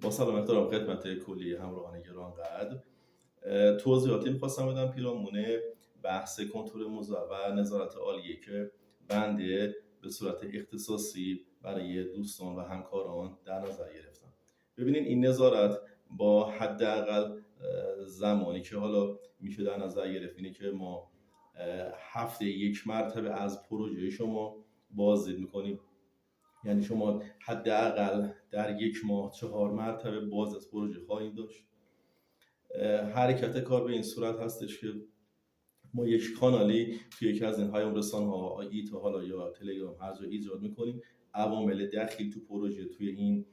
با سلام احترام خدمت کلی همراهان گرانقدر، توضیحاتی می‌خواستم بدم پیرامون بحث کنترل موضوع و نظارت عالیه که بنده به صورت اختصاصی برای دوستان و همکاران در نظر گرفتم. ببینید این نظارت با حداقل زمانی که حالا میشه در نظر گرفت اینه که ما هفته یک مرتبه از پروژه شما بازدید میکنیم. یعنی شما حداقل در یک ماه 4 مرتبه باز از پروژه خواهید داشت. حرکت کار به این صورت هستش که ما یک کانالی توی یکی از این پیام رسانه‌ها ایتا حالا یا تلگرام هر جا ایجاد میکنیم. عوامل دخیل تو پروژه توی این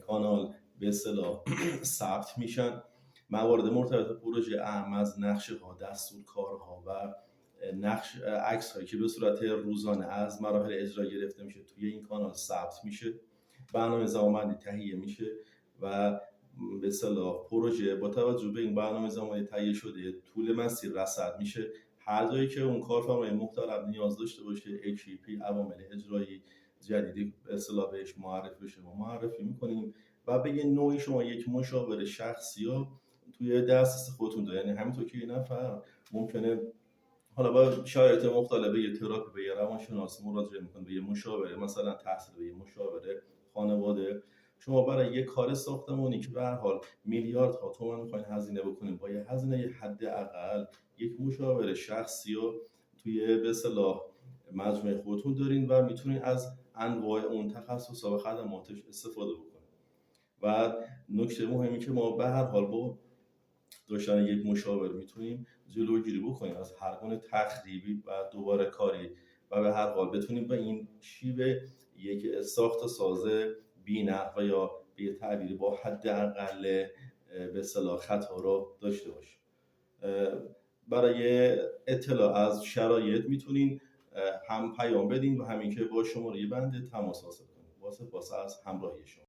کانال به اصطلاح ثبت میشن. موارد مرتبط به پروژه اهم از نقشه ها، دستور کارها و عکس هایی که به صورت روزانه از مراحل اجرا گرفته میشه توی این کانال ثبت میشه. برنامه زمانبندی تهیه میشه و به اصطلاح پروژه با توجه به این برنامه زمانی تهیه شده طول مسیر رصد میشه. هر جایی که اون کارفرمای محترم نیاز داشته باشه اکیپی عوامل اجرایی جدیدی به اصطلاح بهش معرفی بشه ما معرفی میکنیم و به یه نوعی شما یک مشاور شخصی رو توی دسترس خودتون دارید. یعنی همینطور که یه نفر ممکنه حالا با شرایط مختلف به یه تراپی، به یه روانشناس مراجعه میکنه، به یه مشاوره مثلا تحصیل، به یه مشاوره خانواده، شما برای یه کار ساختمانی که به هر حال میلیاردها تومان میخواین هزینه بکنید با یه هزینه حداقل یک مشاور شخصی رو توی به اصطلاح مجموعه خودتون دارین و میتونین از انواع اون تخصص‌ها و خدماتش استفاده بکنید. و نکته مهمی که ما به هر حال با داشتن یک مشاور میتونیم جلوگیری بکنیم از هر گونه تخریبی و دوباره کاری و به هر حال بتونیم به این شیوه یک ساخت ساز بی‌نحو یا به تعبیری با حداقل به اصطلاح خطا رو داشته باشیم. برای اطلاع از شرایط میتونین هم پیام بدین و همین که با شماره بنده تماس حاصل کنید. واسه از همراهی شما.